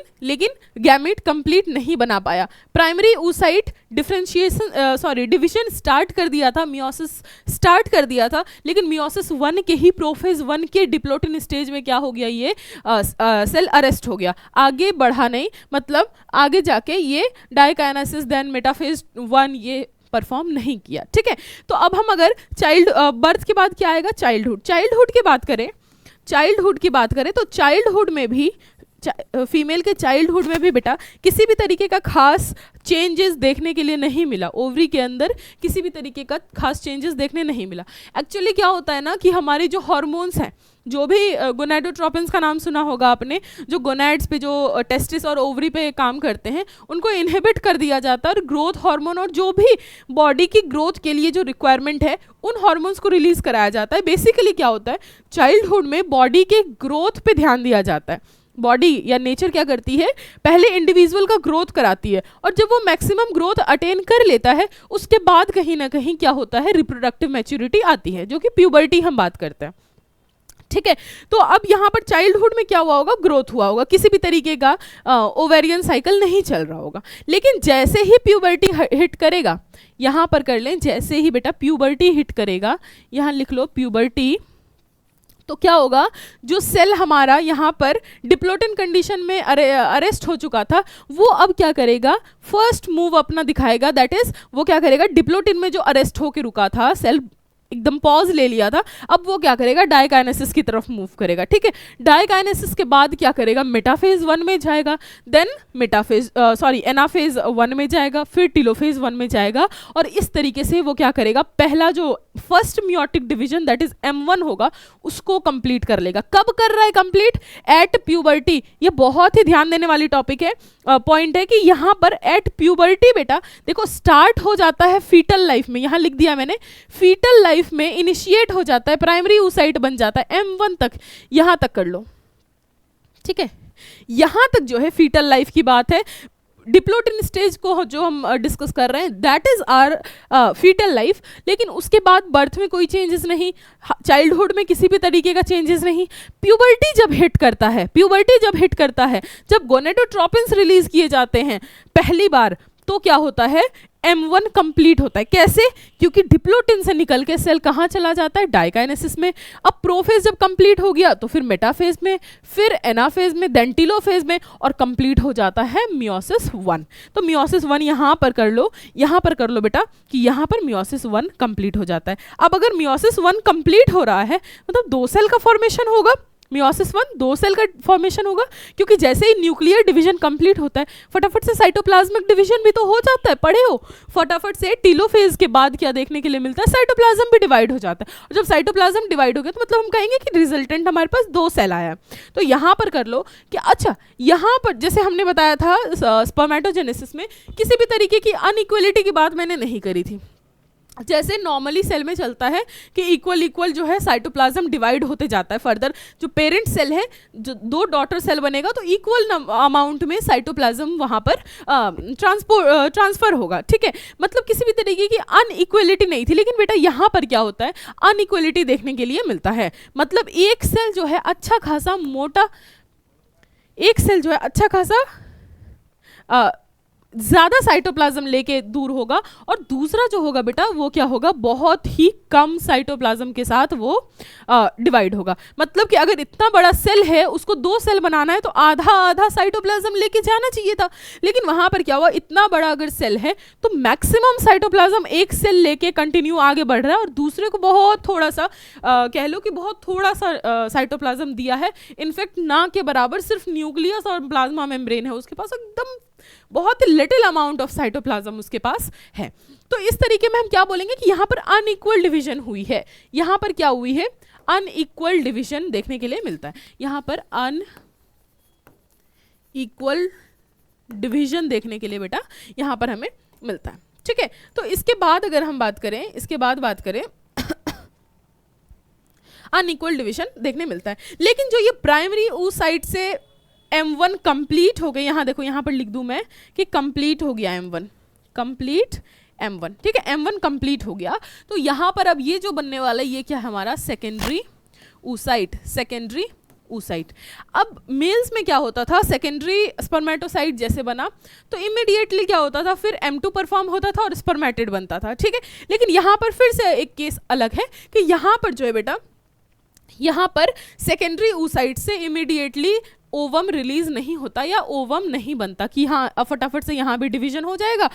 गैमेट कंप्लीट नहीं बना पाया। प्राइमरी oocyte डिवीजन स्टार्ट कर दिया था, मियोसिस स्टार्ट कर दिया था, लेकिन मियोसिस 1 के ही प्रोफेज 1 के डिप्लोटिन स्टेज में क्या हो गया, ये सेल अरेस्ट हो गया, आगे बढ़ा नहीं। मतलब आगे जाके ये डाइकाइनेसिस देन मेटाफेज 1 ये परफॉर्म नहीं किया। ठीक है, तो अब हम अगर बर्थ के बाद क्या आएगा, चाइल्डहुड की बात करें तो चाइल्डहुड में भी फीमेल के चाइल्डहुड में भी बेटा किसी भी तरीके का खास चेंजेस देखने के लिए नहीं मिला। ओवरी के अंदर किसी भी तरीके का खास चेंजेस देखने नहीं मिला। एक्चुअली क्या होता है ना कि हमारे जो हार्मोन्स हैं, जो भी गोनाडोट्रोपिन्स का नाम सुना होगा आपने, जो गोनाड्स पे, जो टेस्टिस और ओवरी पे काम करते हैं, उनको इनहिबिट कर दिया जाता है और ग्रोथ हार्मोन और जो भी बॉडी की ग्रोथ के लिए जो रिक्वायरमेंट है उन हार्मोन्स को रिलीज कराया जाता है। बेसिकली क्या होता है, चाइल्डहुड में बॉडी के ग्रोथ पे ध्यान दिया जाता है। बॉडी या नेचर क्या करती है, पहले इंडिविजुअल का ग्रोथ कराती है, और जब वो मैक्सिमम ग्रोथ अटेन कर लेता है उसके बाद कहीं ना कहीं क्या होता है, रिप्रोडक्टिव मैच्योरिटी आती है, जो कि प्यूबर्टी हम बात करते हैं। ठीक है, तो अब यहाँ पर चाइल्डहुड में क्या हुआ होगा, ग्रोथ हुआ होगा, किसी भी तरीके का ओवेरियन साइकिल नहीं चल रहा होगा। लेकिन जैसे ही प्यूबर्टी हिट करेगा, यहाँ पर कर लें, जैसे ही बेटा प्यूबर्टी हिट करेगा, यहाँ लिख लो प्यूबर्टी, तो क्या होगा, जो सेल हमारा यहाँ पर डिप्लोटिन कंडीशन में अरेस्ट हो चुका था, वो अब क्या करेगा, फर्स्ट मूव अपना दिखाएगा। दैट इज वो क्या करेगा, डिप्लोटिन में जो अरेस्ट होके रुका था, सेल एकदम पॉज ले लिया था, अब वो क्या करेगा, डाइकाइनेसिस की तरफ मूव करेगा। ठीक है, डाइकाइनेसिस के बाद क्या करेगा, मेटाफेज 1 में जाएगा, देन एनाफेज 1 में जाएगा, फिर टीलोफेज 1 में जाएगा, और इस तरीके से वो क्या करेगा, पहला जो first meiotic division that is M1 होगा, उसको कंप्लीट कर लेगा। कब कर रहा है कंप्लीट, एट प्यूबर्टी। ये बहुत ही ध्यान देने वाली टॉपिक है, पॉइंट है कि यहाँ पर एट प्यूबर्टी बेटा देखो स्टार्ट हो जाता है फीटल लाइफ में, यहाँ लिख दिया मैंने, फीटल लाइफ में इनिशिएट हो जाता है, प्राइमरी oocyte बन जाता है M1 तक, यहां तक कर लो। ठीक है, यहां तक जो है फीटल लाइफ की बात है। डिप्लोटिन स्टेज को जो हम डिस्कस कर रहे हैं that is our fetal life, लेकिन उसके बाद बर्थ में कोई चेंजेस नहीं, चाइल्डहुड में किसी भी तरीके का चेंजेस नहीं। प्यूबर्टी जब हिट करता है, जब गोनेडोट्रोपिन्स रिलीज किए जाते हैं पहली बार, तो क्या होता है, M1 कंप्लीट होता है। कैसे, क्योंकि डिप्लोटिन से निकल के सेल कहाँ चला जाता है, डाइकाइनेसिस में। अब प्रोफेज जब कंप्लीट हो गया तो फिर मेटाफेज में, फिर एनाफेज में, देन टीलोफेज में, और कंप्लीट हो जाता है मियोसिस 1। तो मियोसिस 1 यहाँ पर कर लो बेटा कि यहाँ पर मियोसिस 1 कंप्लीट हो जाता है। अब अगर मियोसिस 1 कंप्लीट हो रहा है मतलब 2 सेल का फॉर्मेशन होगा, मियोसिस 1 2 सेल का फॉर्मेशन होगा, क्योंकि जैसे ही न्यूक्लियर डिवीजन कंप्लीट होता है फटाफट से साइटोप्लाज्मिक डिवीजन भी तो हो जाता है, पढ़े हो, फटाफट से टीलोफेज के बाद क्या देखने के लिए मिलता है, साइटोप्लाज्म भी डिवाइड हो जाता है। और जब साइटोप्लाज्म डिवाइड हो गया तो मतलब हम कहेंगे कि रिजल्टेंट हमारे पास 2 सेल आया है। तो यहाँ पर कर लो कि अच्छा, यहाँ पर जैसे हमने बताया था स्पर्मेटोजेनेसिस में किसी भी तरीके की अनइक्वलिटी की बात मैंने नहीं करी थी। जैसे नॉर्मली सेल में चलता है कि इक्वल जो है साइटोप्लाज्म डिवाइड होते जाता है फर्दर, जो पेरेंट सेल है, जो 2 डॉटर सेल बनेगा तो इक्वल अमाउंट में साइटोप्लाज्म वहाँ पर ट्रांसफर होगा। ठीक है, मतलब किसी भी तरीके की अनइक्वलिटी नहीं थी। लेकिन बेटा यहाँ पर क्या होता है, अनइक्वलिटी देखने के लिए मिलता है। मतलब एक सेल जो है अच्छा खासा मोटा, एक सेल जो है अच्छा खासा ज़्यादा साइटोप्लाज्म लेके दूर होगा, और दूसरा जो होगा बेटा वो क्या होगा, बहुत ही कम साइटोप्लाज्म के साथ वो डिवाइड होगा। मतलब कि अगर इतना बड़ा सेल है उसको 2 सेल बनाना है तो आधा आधा साइटोप्लाज्म लेके जाना चाहिए था। लेकिन वहाँ पर क्या हुआ, इतना बड़ा अगर सेल है तो मैक्सिमम साइटोप्लाज्म एक सेल लेके कंटिन्यू आगे बढ़ रहा है, और दूसरे को बहुत थोड़ा सा कह लो कि बहुत थोड़ा सा साइटोप्लाज्म दिया है। इनफैक्ट ना के बराबर सिर्फ न्यूक्लियस और प्लाज्मा मेम्ब्रेन है उसके पास, एकदम बहुत ही लिटिल अमाउंट ऑफ साइटोप्लाज्म उसके पास है। तो इस तरीके में हम क्या बोलेंगे कि यहाँ पर अनइक्वल डिवीजन हुई है। यहाँ पर क्या हुई है, अनइक्वल डिवीजन देखने के लिए मिलता है। यहाँ पर अनइक्वल डिवीजन देखने के लिए बेटा यहाँ पर हमें मिलता है। ठीक है, तो इसके बाद अगर हम बात करें अनइक्वल डिवीजन देखने मिलता है। लेकिन जो ये प्राइमरी oocyte से M1 कंप्लीट हो गया, यहाँ देखो यहाँ पर लिख दूं मैं कि कंप्लीट हो गया M1, कंप्लीट M1, ठीक है, M1 कंप्लीट हो गया। तो यहाँ पर अब ये जो बनने वाला है ये क्या है हमारा सेकेंडरी oocyte, सेकेंडरी oocyte। अब मेल्स में क्या होता था, सेकेंडरी स्पर्मेटोसाइट जैसे बना तो इमीडिएटली क्या होता था, फिर M2 परफॉर्म होता था और स्पर्मेटिड बनता था, ठीक है। लेकिन यहाँ पर फिर से एक केस अलग है कि यहाँ पर जो है बेटा, यहाँ पर सेकेंडरी oocyte से इमीडिएटली ओवम रिलीज नहीं होता या ओवम नहीं बनता कि हाँ फटाफट से यहाँ भी डिवीजन हो जाएगा,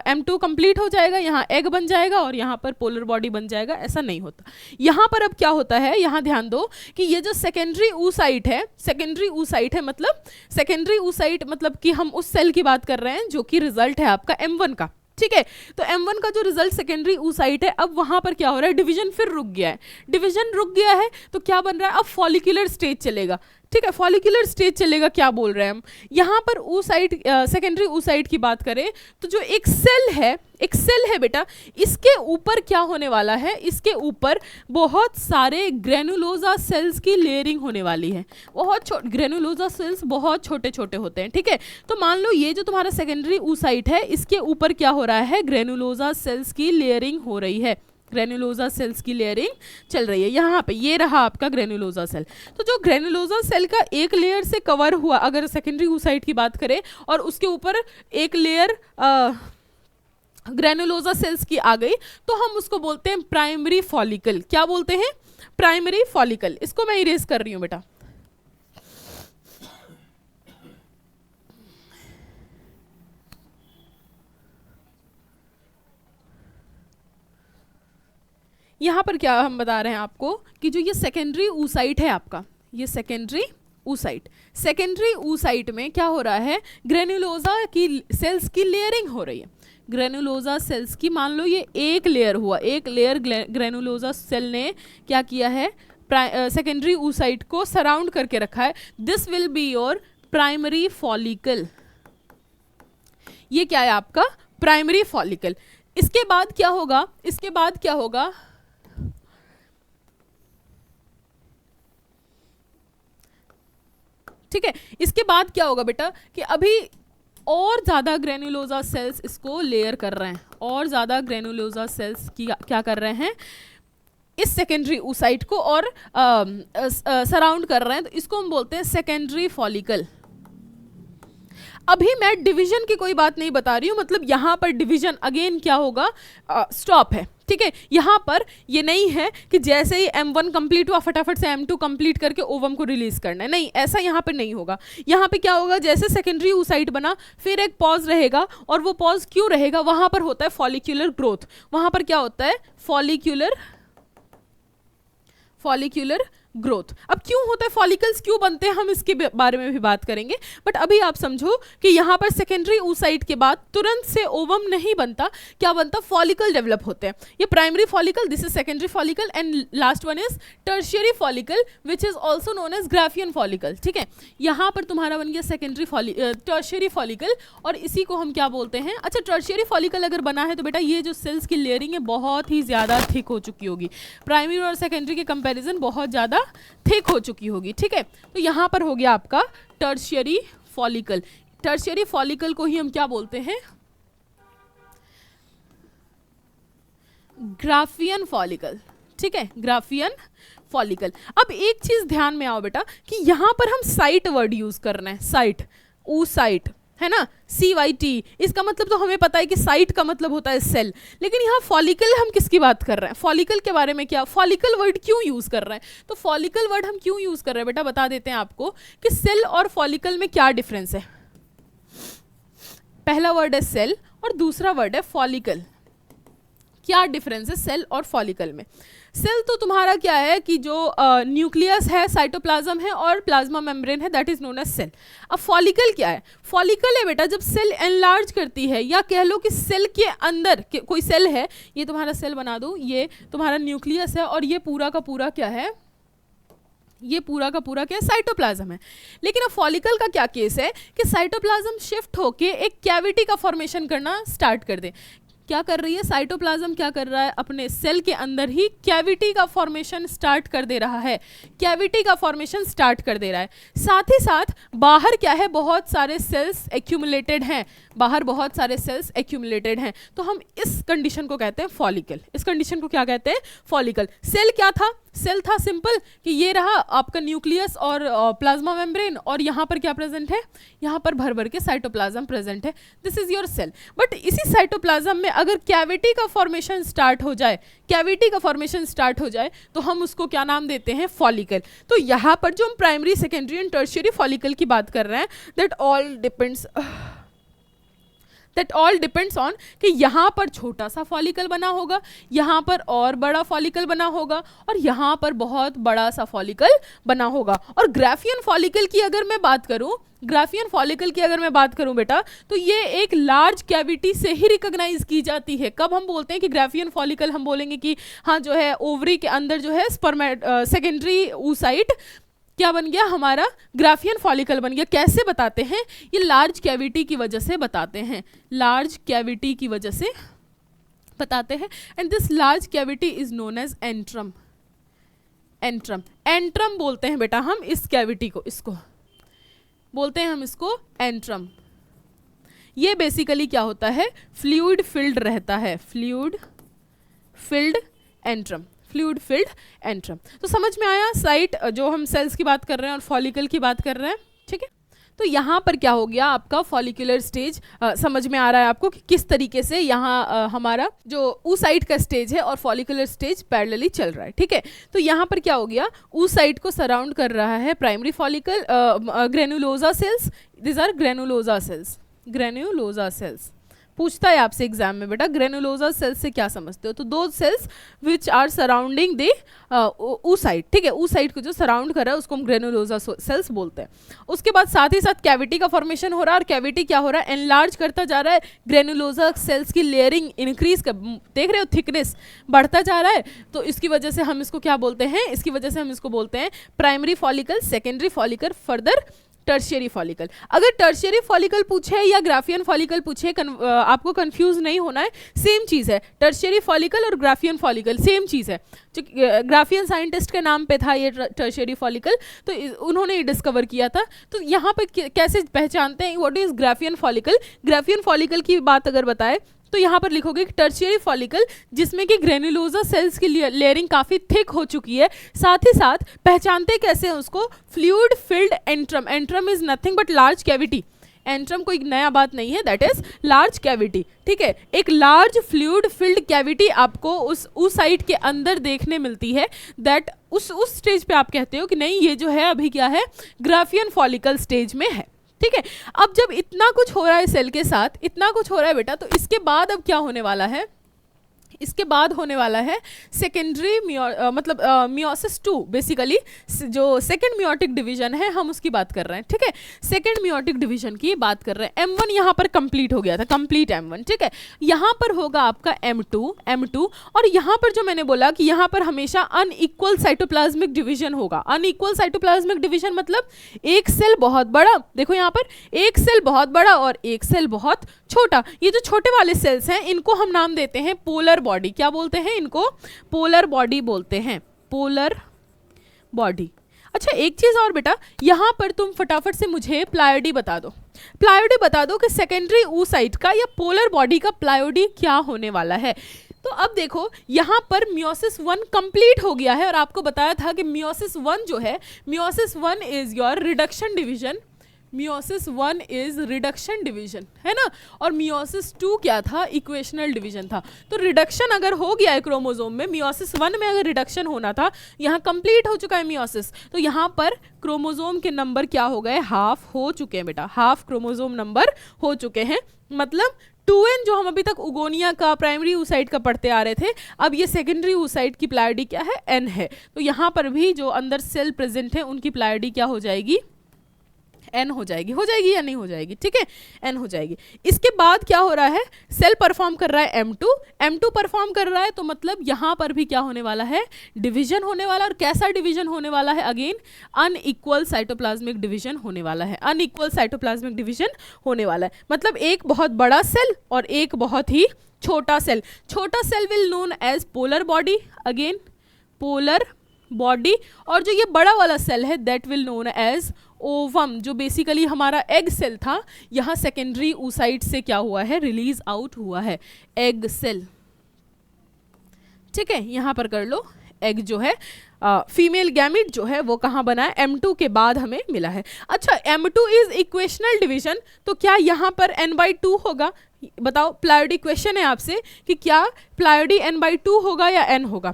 M2 कंप्लीट हो जाएगा, यहाँ एग बन जाएगा और यहाँ पर पोलर बॉडी बन जाएगा, ऐसा नहीं होता। यहाँ पर अब क्या होता है, यहाँ ध्यान दो कि ये जो सेकेंडरी oocyte है, सेकेंडरी oocyte है मतलब, सेकेंडरी oocyte मतलब कि हम उस सेल की बात कर रहे हैं जो कि रिजल्ट है आपका M1 का, ठीक है। तो M1 का जो रिजल्ट सेकेंडरी oocyte है, अब वहां पर क्या हो रहा है, डिवीजन फिर रुक गया है, डिवीजन रुक गया है तो क्या बन रहा है, अब फॉलिकुलर स्टेज चलेगा, ठीक है, फॉलिकुलर स्टेज चलेगा। क्या बोल रहे हैं हम यहाँ पर oocyte, सेकेंडरी oocyte की बात करें तो जो एक सेल है, एक सेल है बेटा, इसके ऊपर क्या होने वाला है, इसके ऊपर बहुत सारे ग्रेनुलोजा सेल्स की लेयरिंग होने वाली है, बहुत ग्रेनुलोजा सेल्स बहुत छोटे छोटे होते हैं, ठीक है। तो मान लो ये जो तुम्हारा सेकेंडरी oocyte है, इसके ऊपर क्या हो रहा है, ग्रेनुलोजा सेल्स की लेयरिंग हो रही है, ग्रेनुलोजा सेल्स की लेयरिंग चल रही है। यहाँ पे ये रहा आपका ग्रेनुलोजा सेल। तो जो ग्रेनुलोजा सेल का एक लेयर से कवर हुआ, अगर सेकेंडरी oocyte की बात करें और उसके ऊपर एक लेयर ग्रेनुलोजा सेल्स की आ गई तो हम उसको बोलते हैं प्राइमरी फॉलिकल। क्या बोलते हैं, प्राइमरी फॉलिकल। इसको मैं इरेज कर रही हूँ बेटा। यहाँ पर क्या हम बता रहे हैं आपको कि जो ये सेकेंडरी oocyte है आपका, ये सेकेंडरी oocyte, सेकेंडरी oocyte में क्या हो रहा है, ग्रेनुलोजा की सेल्स की लेयरिंग हो रही है, ग्रेनुलोजा सेल्स की। मान लो ये एक लेयर हुआ, एक लेयर ग्रेनुलोजा सेल ने क्या किया है, सेकेंडरी oocyte को सराउंड करके रखा है। This will be your primary follicle. ये क्या है आपका प्राइमरी फॉलिकल। इसके बाद क्या होगा, इसके बाद क्या होगा, ठीक है, इसके बाद क्या होगा बेटा कि अभी और ज़्यादा ग्रेनुलोजा सेल्स इसको लेयर कर रहे हैं, और ज़्यादा ग्रेनुलोजा सेल्स की क्या कर रहे हैं, इस सेकेंडरी oocyte को और सराउंड कर रहे हैं। तो इसको हम बोलते हैं सेकेंडरी फॉलिकल। अभी मैं डिवीजन की कोई बात नहीं बता रही हूँ, मतलब यहाँ पर डिवीजन अगेन क्या होगा, स्टॉप है, ठीक है। यहाँ पर ये नहीं है कि जैसे ही M1 कंप्लीट हुआ फटाफट से M2 कंप्लीट करके ओवम को रिलीज करना है, नहीं, ऐसा यहाँ पर नहीं होगा। यहाँ पे क्या होगा, जैसे सेकेंडरी oocyte बना फिर एक पॉज रहेगा, और वो पॉज क्यों रहेगा, वहाँ पर होता है फॉलिक्यूलर ग्रोथ। वहाँ पर क्या होता है, फॉलिक्यूलर ग्रोथ। अब क्यों होता है, फॉलिकल्स क्यों बनते हैं, हम इसके बारे में भी बात करेंगे। बट अभी आप समझो कि यहाँ पर सेकेंडरी oocyte के बाद तुरंत से ओवम नहीं बनता, क्या बनता, फॉलिकल डेवलप होते हैं। ये primary follicle, this is secondary follicle, and last one is tertiary follicle which is also known as Graafian follicle, ठीक है। यहाँ पर तुम्हारा बन गया सेकेंडरी टर्शियरी फॉलिकल, और इसी को हम क्या बोलते हैं। अच्छा, टर्शियरी फॉलिकल अगर बना है तो बेटा ये जो सेल्स की लेयरिंग है बहुत ही ज़्यादा थिक हो चुकी होगी, प्राइमरी और सेकेंडरी के कंपेरिजन बहुत ज़्यादा थिक हो चुकी होगी, ठीक है। तो यहाँ पर हो गया आपका टर्शियरी फॉलिकल। टर्शियरी फॉलिकल को ही हम क्या बोलते हैं, ग्राफियन फॉलिकल, ठीक है, ग्राफियन फॉलिकल। अब एक चीज ध्यान में आओ बेटा कि यहाँ पर हम साइट वर्ड यूज कर रहे हैं, साइट, oocyte है ना, CYT। इसका मतलब तो हमें पता है कि साइट का मतलब होता है सेल, लेकिन यहाँ फॉलिकल हम किसकी बात कर रहे हैं, फॉलिकल के बारे में। क्या फॉलिकल वर्ड क्यों यूज कर रहे हैं, तो फॉलिकल वर्ड हम क्यों यूज कर रहे हैं बेटा, बता देते हैं आपको कि सेल और फॉलिकल में क्या डिफरेंस है। पहला वर्ड है सेल और दूसरा वर्ड है फॉलिकल। क्या डिफरेंस है सेल और फॉलिकल में। सेल तो तुम्हारा क्या है कि जो न्यूक्लियस है, साइटोप्लाज्म है और प्लाज्मा मेम्ब्रेन है, that is known as cell. अब फॉलिकल क्या है, फॉलिकल है बेटा जब सेल एनलार्ज करती है, या कह लो कि सेल के अंदर कोई सेल है, ये तुम्हारा सेल बना दो, ये तुम्हारा न्यूक्लियस है और ये पूरा का पूरा क्या है, ये पूरा का पूरा क्या है, साइटोप्लाज्म है। लेकिन अब फॉलिकल का क्या केस है कि साइटोप्लाज्म शिफ्ट होके एक कैविटी का फॉर्मेशन करना स्टार्ट कर दे। क्या कर रही है, साइटोप्लाज्म क्या कर रहा है, अपने सेल के अंदर ही कैविटी का फॉर्मेशन स्टार्ट कर दे रहा है, कैविटी का फॉर्मेशन स्टार्ट कर दे रहा है। साथ ही साथ बाहर क्या है, बहुत सारे सेल्स एक्यूमुलेटेड हैं, बाहर बहुत सारे सेल्स एक्यूमुलेटेड हैं, तो हम इस कंडीशन को कहते हैं फॉलिकल। इस कंडीशन को क्या कहते हैं, फॉलिकल। सेल क्या था, सेल था सिंपल कि ये रहा आपका न्यूक्लियस और प्लाज्मा मेम्ब्रेन, और यहाँ पर क्या प्रेजेंट है, यहाँ पर भर भर के साइटोप्लाज्म प्रेजेंट है, this is your cell. But इसी साइटोप्लाज्म में अगर कैविटी का फॉर्मेशन स्टार्ट हो जाए, कैविटी का फॉर्मेशन स्टार्ट हो जाए, तो हम उसको क्या नाम देते हैं, फॉलिकल। तो यहाँ पर जो हम primary, secondary and tertiary follicle की बात कर रहे हैं, दैट ऑल डिपेंड्स ऑन कि यहाँ पर छोटा सा फॉलिकल बना होगा, यहाँ पर और बड़ा फॉलिकल बना होगा, और यहाँ पर बहुत बड़ा सा फॉलिकल बना होगा। और ग्राफियन फॉलिकल की अगर मैं बात करूँ, ग्राफियन फॉलिकल की अगर मैं बात करूं बेटा, तो ये एक लार्ज कैविटी से ही रिकॉग्नाइज की जाती है। कब हम बोलते हैं कि ग्राफियन फॉलिकल, हम बोलेंगे कि हाँ जो है ओवरी के अंदर जो है सेकेंडरी oocyte क्या बन गया, हमारा ग्राफियन फॉलिकल बन गया। कैसे बताते हैं, ये लार्ज कैविटी की वजह से बताते हैं, लार्ज कैविटी की वजह से बताते हैं। And this large cavity is known as antrum. Antrum, antrum बोलते हैं बेटा हम इस कैविटी को, इसको बोलते हैं हम इसको एंट्रम। ये बेसिकली क्या होता है, फ्लूइड फिल्ड रहता है, fluid filled antrum, fluid filled antrum. तो समझ में आया, साइट जो हम सेल्स की बात कर रहे हैं और फॉलिकल की बात कर रहे हैं, ठीक है। तो यहाँ पर क्या हो गया, आपका फॉलिकुलर स्टेज समझ में आ रहा है आपको कि किस तरीके से यहाँ हमारा जो oocyte का स्टेज है और फॉलिकुलर स्टेज पैरेलली चल रहा है, ठीक है। तो यहाँ पर क्या हो गया, oocyte को सराउंड कर रहा है primary follicle, granulosa cells, this are granulosa cells, granulosa cells. पूछता है आपसे एग्जाम में बेटा ग्रेनुलोजा सेल्स से क्या समझते हो, तो दो cells which are surrounding the oocyte, ठीक है। oocyte को जो सराउंड कर रहा है उसको हम ग्रेनुलोजा सेल्स बोलते हैं। उसके बाद साथ ही साथ कैविटी का फॉर्मेशन हो रहा है, और कैविटी क्या हो रहा है, एनलार्ज करता जा रहा है, ग्रेनुलोजा सेल्स की लेयरिंग इंक्रीज कर, देख रहे हो थिकनेस बढ़ता जा रहा है। तो इसकी वजह से हम इसको क्या बोलते हैं, इसकी वजह से हम इसको बोलते हैं primary follicle, secondary follicle, further tertiary follicle. अगर टर्शियरी फॉलिकल पूछे या ग्राफियन फॉलिकल पूछे, आपको कंफ्यूज नहीं होना है, सेम चीज़ है। टर्शियरी फॉलिकल और ग्राफियन फॉलिकल सेम चीज़ है। जो ग्राफियन साइंटिस्ट के नाम पे था ये टर्शियरी फॉलिकल, तो उन्होंने ये डिस्कवर किया था। तो यहाँ पर कैसे पहचानते हैं what is Graafian follicle. Graafian follicle की बात अगर बताए तो यहाँ पर लिखोगे टर्शियरी फॉलिकल, जिसमें कि ग्रेनुलोजा सेल्स की लेयरिंग काफ़ी थिक हो चुकी है। साथ ही साथ पहचानते कैसे हैं उसको, fluid filled antrum. Antrum is nothing but large cavity. Antrum कोई नया बात नहीं है, दैट इज लार्ज कैविटी, ठीक है। एक लार्ज फ्लूइड फिल्ड कैविटी आपको उस oocyte के अंदर देखने मिलती है, दैट उस स्टेज पे आप कहते हो कि नहीं ये जो है अभी क्या है, ग्राफियन फॉलिकल स्टेज में है, ठीक है। अब जब इतना कुछ हो रहा है सेल के साथ, इतना कुछ हो रहा है बेटा, तो इसके बाद अब क्या होने वाला है, इसके बाद होने वाला है सेकेंडरी मतलब मियोसिस 2, बेसिकली जो सेकेंड मियोटिक डिवीजन है हम उसकी बात कर रहे हैं, ठीक है। सेकेंड मियोटिक डिवीजन की बात कर रहे हैं। M1 यहाँ पर कंप्लीट हो गया था, कंप्लीट M1, ठीक है। यहाँ पर होगा आपका M2, और यहाँ पर जो मैंने बोला कि यहाँ पर हमेशा अनइक्वल साइटोप्लाज्मिक डिवीजन होगा। अनइक्वल साइटोप्लाज्मिक डिवीजन मतलब एक सेल बहुत बड़ा, देखो यहाँ पर एक सेल बहुत बड़ा और एक सेल बहुत छोटा। ये जो छोटे वाले सेल्स हैं इनको हम नाम देते हैं पोलर बॉडी। क्या बोलते हैं इनको, पोलर बॉडी बोलते हैं, पोलर बॉडी। अच्छा एक चीज और बेटा, यहां पर तुम फटाफट से मुझे प्लाइडी बता दो, प्लाइडी बता दो कि सेकेंडरी oocyte का या पोलर बॉडी का प्लाइडी क्या होने वाला है। तो अब देखो यहाँ पर मियोसिस 1 कंप्लीट हो गया है, और आपको बताया था कि मियोसिस 1 जो है, meiosis 1 is your reduction division, meiosis 1 is reduction division, है ना। और मियोसिस 2 क्या था, इक्वेशनल डिवीजन था। तो रिडक्शन अगर हो गया है क्रोमोसोम में, मियोसिस 1 में अगर रिडक्शन होना था, यहाँ कंप्लीट हो चुका है मियोसिस, तो यहाँ पर क्रोमोसोम के नंबर क्या हो गए, हाफ हो चुके हैं बेटा, हाफ क्रोमोसोम नंबर हो चुके हैं। मतलब 2n जो हम अभी तक उगोनिया का प्राइमरी oocyte का पढ़ते आ रहे थे, अब ये सेकेंडरी oocyte की प्लाइडी क्या है, n है। तो यहाँ पर भी जो अंदर सेल प्रेजेंट है उनकी प्लाइडी क्या हो जाएगी, n हो जाएगी या नहीं हो जाएगी, ठीक है, n हो जाएगी। इसके बाद क्या हो रहा है, सेल परफॉर्म कर रहा है M2 परफॉर्म कर रहा है, तो मतलब यहाँ पर भी क्या होने वाला है, डिवीजन होने वाला। और कैसा डिवीजन होने वाला है, अगेन अनइक्वल साइटोप्लाज्मिक डिवीजन होने वाला है, अनइक्वल साइटोप्लाज्मिक डिवीजन होने वाला है। मतलब एक बहुत बड़ा सेल और एक बहुत ही छोटा cell will known as polar body, again polar body, और जो ये बड़ा वाला सेल है that will known as ovum, जो बेसिकली हमारा एग सेल था, यहाँ सेकेंडरी oocyte से क्या हुआ है, रिलीज आउट हुआ है एग सेल। ठीक है, यहाँ पर कर लो, एग जो है फीमेल गैमिट जो है वो कहाँ बना है, M2 के बाद हमें मिला है। अच्छा, M2 इज इक्वेशनल डिवीजन, तो क्या यहाँ पर n/2 होगा? बताओ, प्लाइडी क्वेश्चन है आपसे कि क्या प्लाइडी n/2 होगा या n होगा?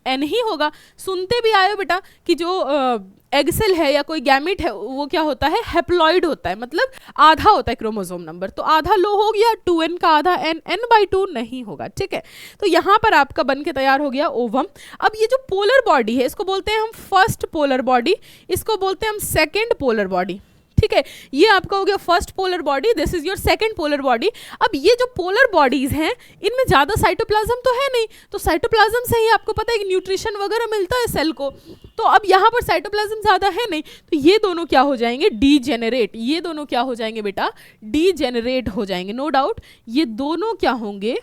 n ही होगा। सुनते भी आए हो बेटा कि जो एग सेल है या कोई गैमिट है वो क्या होता है, हैप्लॉइड होता है, मतलब आधा होता है क्रोमोसोम नंबर, तो आधा लो हो गया, 2n का आधा n/2 नहीं होगा। ठीक है, तो यहाँ पर आपका बन के तैयार हो गया ओवम। अब ये जो पोलर बॉडी है इसको बोलते हैं हम फर्स्ट पोलर बॉडी, इसको बोलते हैं हम सेकेंड पोलर बॉडी। ठीक है, ये आपका हो गया first polar body, this is your second polar body. अब ये जो पोलर बॉडीज हैं इनमें ज़्यादा साइटोप्लाज्म तो है नहीं, तो साइटोप्लाज्म से ही आपको पता है कि न्यूट्रिशन वगैरह मिलता है सेल को, तो अब यहाँ पर साइटोप्लाज्म ज़्यादा है नहीं, तो ये दोनों क्या हो जाएंगे, डीजेनरेट। ये दोनों क्या हो जाएंगे बेटा, डीजेनरेट हो जाएंगे, नो डाउट ये दोनों क्या होंगे,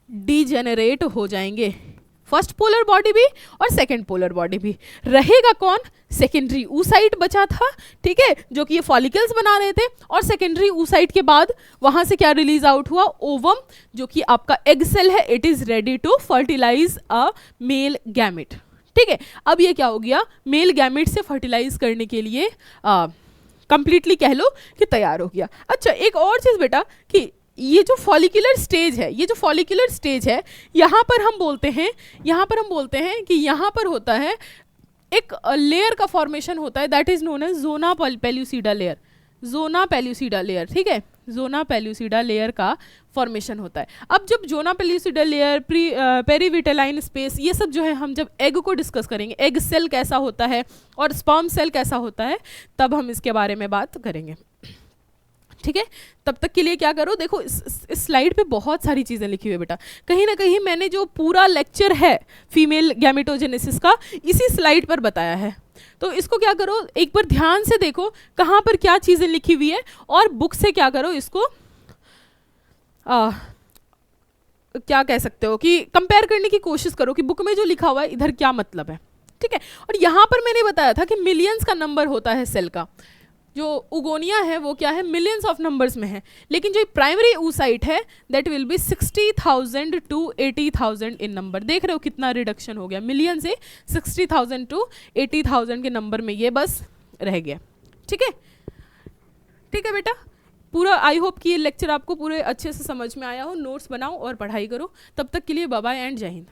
डीजेनरेट हो जाएंगे, फर्स्ट पोलर बॉडी भी और सेकेंड पोलर बॉडी भी। रहेगा कौन, सेकेंडरी oocyte बचा था, ठीक है, जो कि ये फॉलिकल्स बना रहे थे, और सेकेंडरी oocyte के बाद वहां से क्या रिलीज आउट हुआ, ओवम, जो कि आपका एग सेल है, it is ready to fertilize a male gamete. ठीक है, अब ये क्या हो गया, मेल गैमिट से फर्टिलाइज करने के लिए कंप्लीटली कह लो कि तैयार हो गया। अच्छा, एक और चीज बेटा कि ये जो फॉलिकुलर स्टेज है, ये जो फॉलिकुलर स्टेज है, यहाँ पर हम बोलते हैं कि यहाँ पर होता है एक लेयर का फॉर्मेशन होता है that is known as zona pellucida layer, zona pellucida layer. ठीक है, जोना पेल्यूसिडा लेयर का फॉर्मेशन होता है। अब जब zona pellucida layer, perivitelline space, ये सब जो है हम जब एग को डिस्कस करेंगे, एग सेल कैसा होता है और स्पर्म सेल कैसा होता है, तब हम इसके बारे में बात करेंगे। ठीक है, तब तक के लिए क्या करो, देखो इस स्लाइड पे बहुत सारी चीज़ें लिखी हुई है बेटा, कहीं ना कहीं मैंने जो पूरा लेक्चर है फीमेल गैमेटोजेनेसिस का इसी स्लाइड पर बताया है, तो इसको क्या करो, एक बार ध्यान से देखो कहाँ पर क्या चीज़ें लिखी हुई है, और बुक से क्या करो, इसको क्या कह सकते हो कि कंपेयर करने की कोशिश करो कि बुक में जो लिखा हुआ है इधर क्या मतलब है। ठीक है, और यहाँ पर मैंने बताया था कि मिलियंस का नंबर होता है सेल का, जो उगोनिया है वो क्या है, मिलियंस ऑफ नंबर्स में है, लेकिन जो प्राइमरी oocyte है that will be 60,000 to 80,000 in number. देख रहे हो कितना रिडक्शन हो गया, मिलियन से 60,000 to 80,000 के नंबर में ये बस रह गया। ठीक है, ठीक है बेटा, पूरा आई होप कि ये लेक्चर आपको पूरे अच्छे से समझ में आया हो। नोट्स बनाओ और पढ़ाई करो, तब तक के लिए बाय बाय एंड जय हिंद।